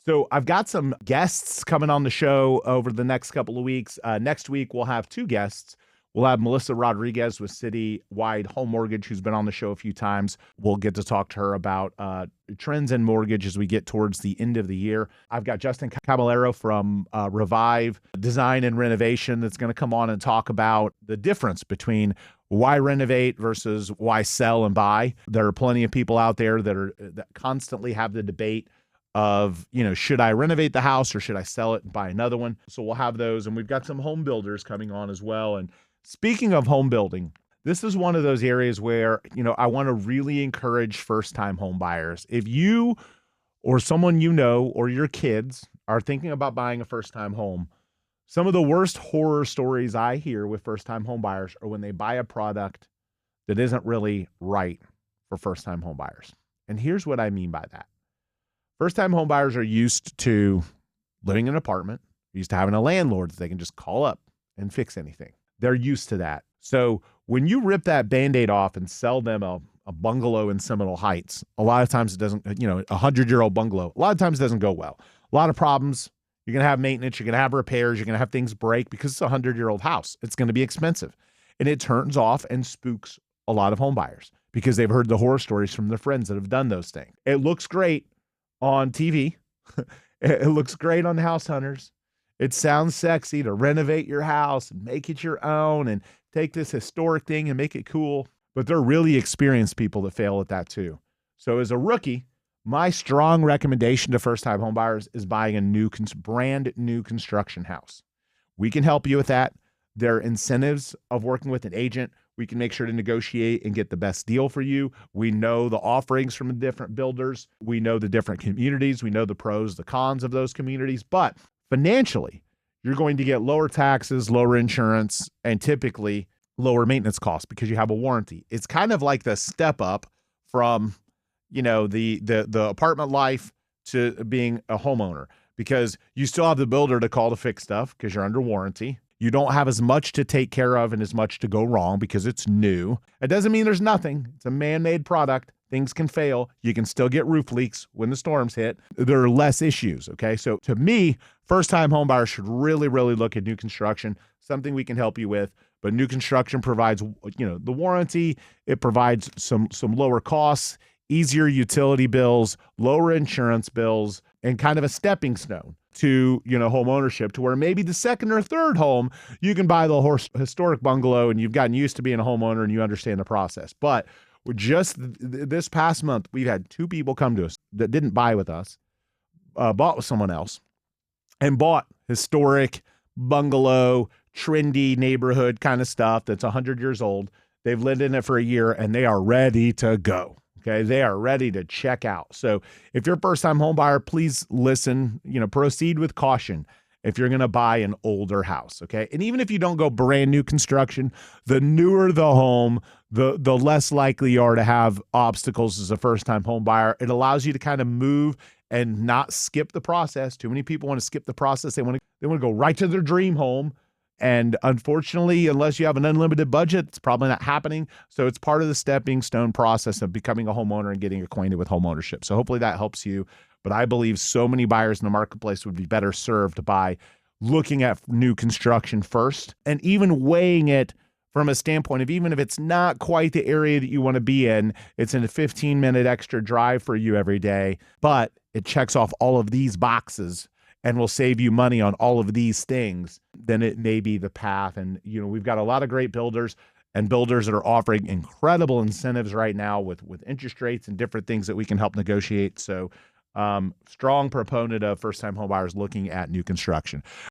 So I've got some guests coming on the show over the next couple of weeks. Next week, we'll have two guests. We'll have Melissa Rodriguez with Citywide Home Mortgage, who's been on the show a few times. We'll get to talk to her about trends in mortgage as we get towards the end of the year. I've got Justin Caballero from Revive Design and Renovation that's going to come on and talk about the difference between why renovate versus why sell and buy. There are plenty of people out there that constantly have the debate of, should I renovate the house or should I sell it and buy another one? So we'll have those. And we've got some home builders coming on as well. And speaking of home building, this is one of those areas where, I want to really encourage first-time home buyers. If you or someone or your kids are thinking about buying a first-time home, some of the worst horror stories I hear with first-time home buyers are when they buy a product that isn't really right for first-time home buyers. And here's what I mean by that. First-time home buyers are used to living in an apartment, used to having a landlord that they can just call up and fix anything. They're used to that. So when you rip that Band-Aid off and sell them a bungalow in Seminole Heights, a lot of times it doesn't, a 100-year-old bungalow, a lot of times it doesn't go well. A lot of problems. You're going to have maintenance. You're going to have repairs. You're going to have things break because it's a 100-year-old house. It's going to be expensive. And it turns off and spooks a lot of home buyers because they've heard the horror stories from their friends that have done those things. It looks great on TV. It looks great on House Hunters. It sounds sexy to renovate your house and make it your own and take this historic thing and make it cool. But they're really experienced people that fail at that too. So as a rookie, my strong recommendation to first-time home buyers is buying a brand new construction house. We can help you with that. There are incentives of working with an agent. We can make sure to negotiate and get the best deal for you. We know the offerings from the different builders. We know the different communities. We know the pros, the cons of those communities. But financially, you're going to get lower taxes, lower insurance, and typically lower maintenance costs because you have a warranty. It's kind of like the step up from, the apartment life to being a homeowner because you still have the builder to call to fix stuff because you're under warranty. You don't have as much to take care of and as much to go wrong because it's new. It doesn't mean there's nothing. It's a man-made product. Things can fail. You can still get roof leaks when the storms hit. There are less issues, okay? So to me, first-time home buyers should really, really look at new construction, something we can help you with. But new construction provides, the warranty. It provides some lower costs, easier utility bills, lower insurance bills, and kind of a stepping stone to, home ownership to where maybe the second or third home, you can buy the historic bungalow and you've gotten used to being a homeowner and you understand the process. But just this past month, we've had two people come to us that didn't buy with us, bought with someone else and bought historic bungalow, trendy neighborhood kind of stuff that's 100 years old. They've lived in it for a year and they are ready to go. Okay, they are ready to check out. So if you're a first-time home buyer, please listen, proceed with caution if you're going to buy an older house, okay? And even if you don't go brand new construction, the newer the home, the less likely you are to have obstacles as a first-time home buyer. It allows you to kind of move and not skip the process. Too many people want to skip the process. They want to go right to their dream home. And unfortunately, unless you have an unlimited budget, it's probably not happening. So it's part of the stepping stone process of becoming a homeowner and getting acquainted with homeownership. So hopefully that helps you. But I believe so many buyers in the marketplace would be better served by looking at new construction first and even weighing it from a standpoint of even if it's not quite the area that you want to be in, it's in a 15-minute extra drive for you every day, but it checks off all of these boxes and will save you money on all of these things, then it may be the path. And, we've got a lot of great builders and builders that are offering incredible incentives right now with interest rates and different things that we can help negotiate. So strong proponent of first-time home buyers looking at new construction.